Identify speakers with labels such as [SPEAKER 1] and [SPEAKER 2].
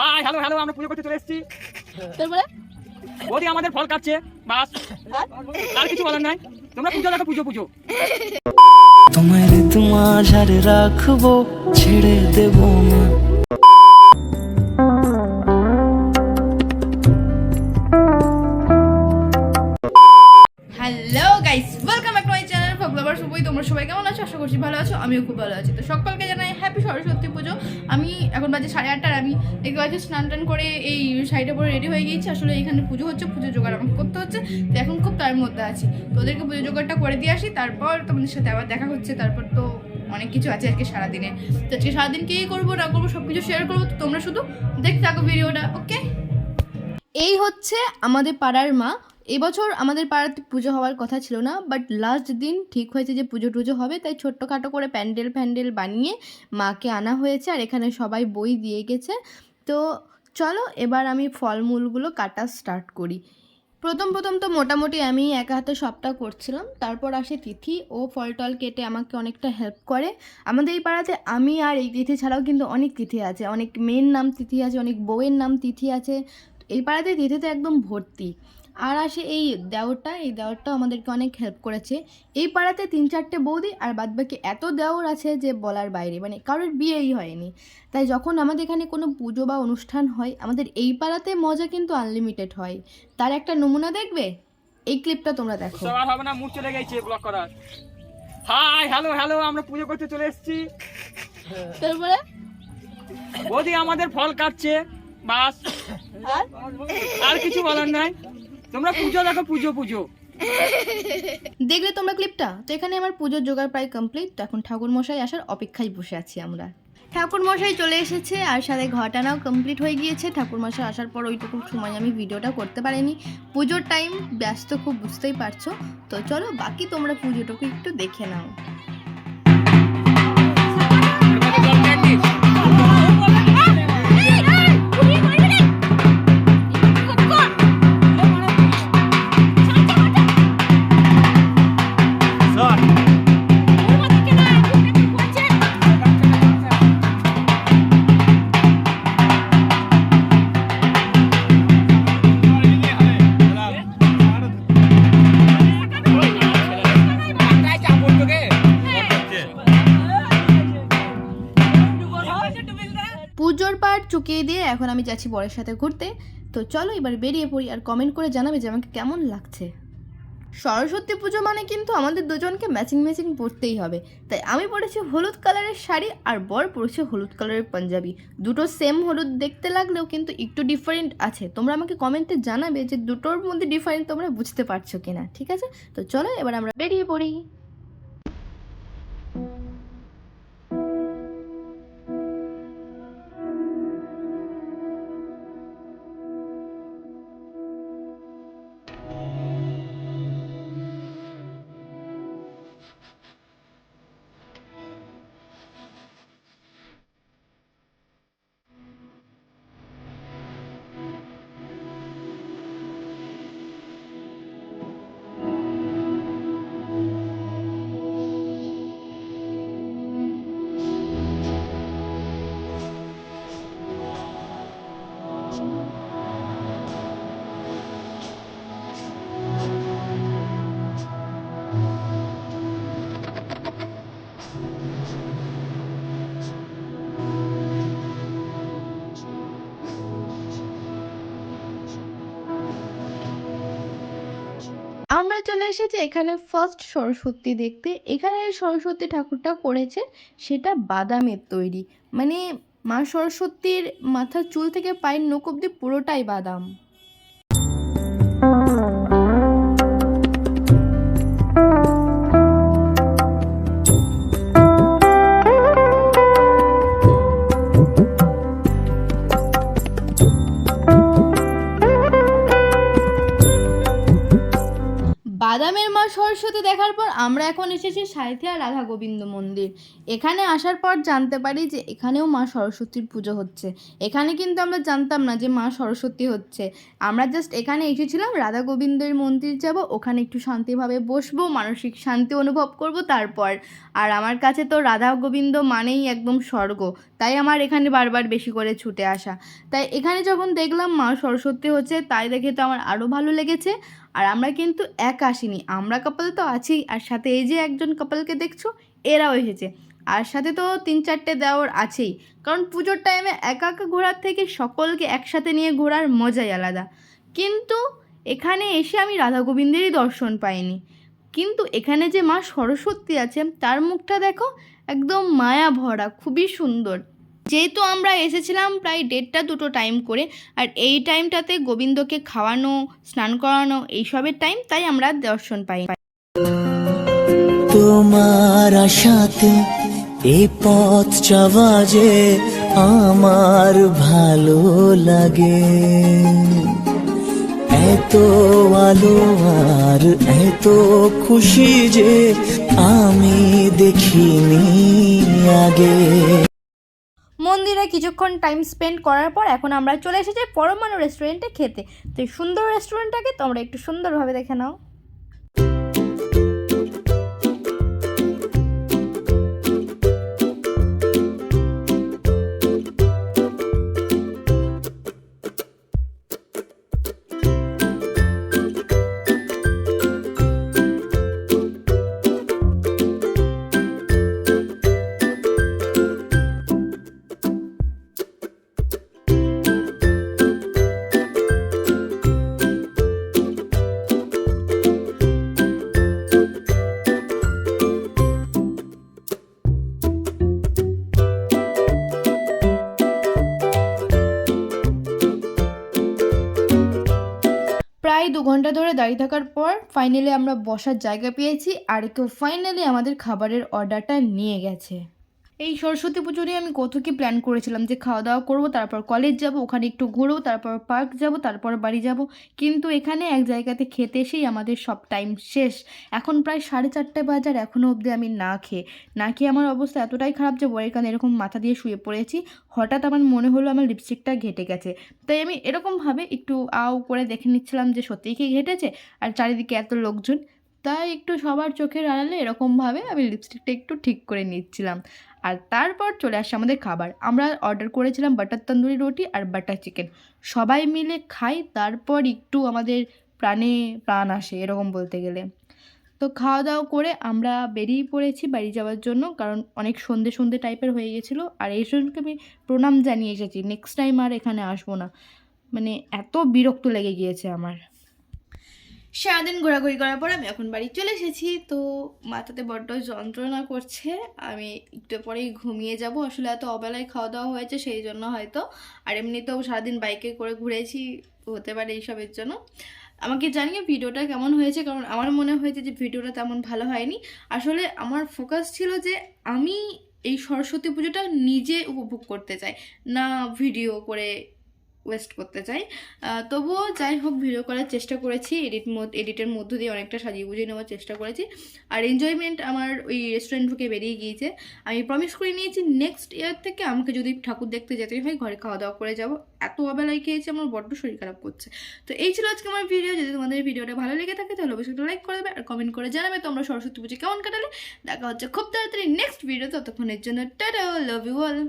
[SPEAKER 1] Hi hello hello আমরা পুজো করতে চলে এসেছি।
[SPEAKER 2] তারপরে
[SPEAKER 1] বৌদি আমাদের ফল কাটছে বাস, আর কিছু বলার নাই। তোমরা পুজো দেখো, পুজো পুজো।
[SPEAKER 3] তোমায় তোমার রাখবো, ছেড়ে দেব না।
[SPEAKER 2] Hello guys, welcome back to my channel vlogger সবাই। তোমরা সবাই কেমন আছো? আশা করছি ভালো আছো, আমিও খুব ভালো আছি। তো সকলকে জানাই হ্যাপি সরস্বতী পুজো। আমি এখন বাজে 8:30, আমি দেখতে পাচ্ছি স্নান টান করে এই শাড়িটা পরে রেডি হয়ে গিয়েছি। আসলে এখানে পুজো হচ্ছে, পুজো জোগাড় আমাকে করতে হচ্ছে, তো এখন খুব তার মধ্যে আছি। তো ওদেরকে পুজো জোগাড়টা করে দিয়ে আসি, তারপর তোমাদের সাথে আবার দেখা হচ্ছে। তারপর তো অনেক কিছু আছে আজকে সারাদিনে, তো আজকে সারাদিন কী করবো না করবো সব কিছু শেয়ার করবো। তো তোমরা শুধু দেখতে থাকো ভিডিওটা, ওকে? এই হচ্ছে আমাদের পাড়ার মা। এবছর আমাদের পাড়াতে পুজো হওয়ার কথা ছিল না, বাট লাস্ট দিন ঠিক হয়েছে যে পুজো টুজো হবে, তাই ছোট্টখাটো করে প্যান্ডেল বানিয়ে মাকে আনা হয়েছে। আর এখানে সবাই বই দিয়ে গেছে। তো চলো এবার আমি ফলমূলগুলো কাটা স্টার্ট করি। প্রথম তো মোটামুটি আমি একা হাতে সবটা করছিলাম। তারপর আসে তিথি, ও ফল টল কেটে আমাকে অনেকটা হেল্প করে। আমাদের এই পাড়াতে আমি আর এই তিথি ছাড়াও কিন্তু অনেক তিথি আছে, অনেক মেয়ের নাম তিথি আছে, অনেক বউয়ের নাম তিথি আছে। এই পাড়াতে তিথিতে একদম ভর্তি। আর আসে এই দেওরটাও আমাদেরকে অনেক হেল্প করেছে। এই পাড়াতে 3-4টে বৌদি আর বাদবাকি এত দেওর আছে যে বলার বাইরে, মানে কারোর বিয়েই হয়নি। তাই যখন আমাদের এখানে কোনো পুজো বা অনুষ্ঠান হয়, আমাদের এই পাড়াতে মজা কিন্তু আনলিমিটেড হয়। তার একটা নমুনা দেখবে, এই ক্লিপটা তোমরা দেখো।
[SPEAKER 1] সবার হবে না, মুড চলে গেছে ব্লক করার। হাই হ্যালো হ্যালো আমরা পুজো করতে চলে এসেছি।
[SPEAKER 2] তারপরে
[SPEAKER 1] বৌদি আমাদের ফল কাটছে বাস, আর কিছু বলার নাই। তোমরা পুজো দেখো, পুজো পুজো।
[SPEAKER 2] দেখলে তোমরা ক্লিপটা? তো এখানে আমার পুজোর জোগাড় প্রায় কমপ্লিট। তো এখন ঠাকুরমশাই আসার অপেক্ষায় বসে আছি আমরা। ঠাকুরমশাই চলে এসেছে আর সাথে ঘটানাও কমপ্লিট হয়ে গিয়েছে। ঠাকুরমশাই আসার পর ওইটুকু সময় আমি ভিডিওটা করতে পারিনি, পুজোর টাইম, ব্যস্ত খুব, বুঝতেই পারছো। তো চলো বাকি তোমরা পুজোটাকে একটু দেখে নাও। পুজোর পার্ট চুকিয়ে দিয়ে এখন আমি যাচ্ছি বরের সাথে ঘুরতে। তো চলো এবার বেরিয়ে পড়ি, আর কমেন্ট করে জানাবে যে আমাকে কেমন লাগছে। সরস্বতী পুজো মানে কিন্তু আমাদের দুজনকে ম্যাচিং পরতেই হবে। তাই আমি পরেছি হলুদ কালারের শাড়ি আর বর পরেছে হলুদ কালারের পাঞ্জাবি। দুটো সেম হলুদ দেখতে লাগলেও কিন্তু একটু ডিফারেন্ট আছে। তোমরা আমাকে কমেন্টে জানাবে যে দুটোর মধ্যে ডিফারেন্ট তোমরা বুঝতে পারছো কিনা, ঠিক আছে? তো চলো এবার আমরা বেরিয়ে পড়ি। আমরা চলে এসেছি এখানে ফার্স্ট সরস্বতী দেখতে। এখানে সরস্বতী ঠাকুরটা করেছে সেটা বাদামের তৈরি, মানে মা সরস্বতীর মাথার চুল থেকে পায়ের নখ অব্দি পুরোটাই বাদাম। বাদামের মা সরস্বতী দেখার পর আমরা এখন এসেছি সাঁইথিয়া রাধা গোবিন্দ মন্দির। এখানে আসার পর জানতে পারি যে এখানেও মা সরস্বতীর পুজো হচ্ছে। এখানে কিন্তু আমরা জানতাম না যে মা সরস্বতী হচ্ছে। আমরা জাস্ট এখানে এসেছিলাম রাধা গোবিন্দের মন্দির যাব, ওখানে একটু শান্তিভাবে বসবো, মানসিক শান্তি অনুভব করব তারপর। আর আমার কাছে তো রাধা গোবিন্দ মানেই একদম স্বর্গ, তাই আমার এখানে বারবার বেশি করে ছুটে আসা। তাই এখানে যখন দেখলাম মা সরস্বতী হচ্ছে, তাই দেখে তো আমার আরও ভালো লেগেছে। আর আমরা কিন্তু একা আসিনি, আমরা কাপল তো আছি, আর সাথে এই যে একজন কাপলকে দেখছো এরাও এসেছে, আর সাথে তো 3-4টে দেওর আছেই। কারণ পুজোর টাইমে একা একা ঘোরার থেকে সকলকে একসাথে নিয়ে ঘোরার মজাই আলাদা। কিন্তু এখানে এসে আমি রাধা গোবিন্দেরই দর্শন পাইনি, কিন্তু এখানে যে মা সরস্বতী আছে তার মুখটা দেখো, একদম মায়া ভরা, খুবই সুন্দর। যেহেতু আমরা এসেছিলাম প্রায় 1:30-2 টাইম করে, আর এই টাইমটাতে গোবিন্দকে খাওয়ানো, স্নান করানো এইসবের টাইম, তাই আমরা দর্শন পাই।
[SPEAKER 3] তোমার আশাতে এই পথ চলা যে আমার ভালো লাগে, এত আলো আর এত খুশি যে আমি দেখিনি আগে।
[SPEAKER 2] মন্দিরে কিছুক্ষণ টাইম স্পেন্ড করার পর এখন আমরা চলে এসেছি পরমাণু রেস্টুরেন্টে খেতে। তো এই সুন্দর রেস্টুরেন্টটাকে তোমরা একটু সুন্দরভাবে দেখে নাও। প্রায় 2 ঘন্টা ধরে দাঁড়িয়ে থাকার পর ফাইনালি আমরা বসার জায়গা পেয়েছি, আর কেউ ফাইনালি আমাদের খাবারের অর্ডারটা নিয়ে গেছে। এই সরস্বতী পুজো নিয়ে আমি কত কি প্ল্যান করেছিলাম যে খাওয়া দাওয়া করবো, তারপর কলেজ যাব, ওখানে একটু ঘুরবো, তারপর পার্ক যাব, তারপর বাড়ি যাব। কিন্তু এখানে এক জায়গাতে খেতে এসেই আমাদের সব টাইম শেষ। এখন প্রায় 4:30 বাজে, আর এখনও অবধি আমি না খেয়ে আমার অবস্থা এতটাই খারাপ যে বইয়ের কারণে এরকম মাথা দিয়ে শুয়ে পড়েছি। হঠাৎ আমার মনে হলো আমার লিপস্টিকটা ঘেটে গেছে, তাই আমি এরকমভাবে একটু আউ করে দেখে নিচ্ছিলাম যে সত্যিই কি ঘেটেছে, আর চারিদিকে এত লোকজন, তাই একটু সবার চোখের আড়ালে এরকমভাবে আমি লিপস্টিকটা একটু ঠিক করে নিচ্ছিলাম। আর তারপর চলে আসে আমাদের খাবার। আমরা অর্ডার করেছিলাম বাটার তন্দুরি রুটি আর বাটার চিকেন। সবাই মিলে খাই, তারপর একটু আমাদের প্রাণে প্রাণ আসে এরকম বলতে গেলে। তো খাওয়া দাওয়া করে আমরা বেরিয়ে পড়েছি বাড়ি যাওয়ার জন্য, কারণ অনেক সন্ধে টাইপের হয়ে গেছিলো। আর এই জন্যকে আমি প্রণাম জানিয়ে এসেছি, নেক্সট টাইম আর এখানে আসবো না, মানে এত বিরক্ত লেগে গিয়েছে আমার। সারাদিন ঘোরাঘুরি করার পর আমি এখন বাড়ি চলে এসেছি। তো মাথাতে বড্ড যন্ত্রণা করছে, আমি একটু পরেই ঘুমিয়ে যাব। আসলে এত অবেলায় খাওয়া দাওয়া হয়েছে সেই জন্য হয়তো, আর এমনিতেও সারাদিন বাইকে করে ঘুরেছি, হতে পারে এইসবের জন্য। আমাকে জানিয়ে ভিডিওটা কেমন হয়েছে, কারণ আমার মনে হয়েছে যে ভিডিওটা তেমন ভালো হয়নি। আসলে আমার ফোকাস ছিল যে আমি এই সরস্বতী পুজোটা নিজে উপভোগ করতে চাই, না ভিডিও করে ওয়েস্ট করতে চাই। তবুও যাই হোক ভিডিও করার চেষ্টা করেছি, এডিটের মধ্য দিয়ে অনেকটা সাজিয়ে গুজিয়ে নেওয়ার চেষ্টা করেছি। আর এনজয়মেন্ট আমার ওই রেস্টুরেন্ট থেকে বেরিয়ে গিয়েছে। আমি প্রমিস করে নিয়েছি নেক্সট ইয়ার থেকে আমাকে যদি ঠাকুর দেখতে যেতেই হয় ঘরে খাওয়া দাওয়া করে যাব। এত অবেলায় খেয়েছি, আমার বড্ড শরীর খারাপ করছে। তো এই ছিল আজকে আমার ভিডিও। যদি তোমাদের ভিডিওটা ভালো লেগে থাকে তাহলে অবশ্যই লাইক করে দেবে, আর কমেন্ট করে জানাবে তোমরা সরস্বতী পুজো কেমন কাটালে। দেখা হচ্ছে খুব তাড়াতাড়ি নেক্সট ভিডিও, ততক্ষণের জন্য টাটা, লাভ ইউ অল।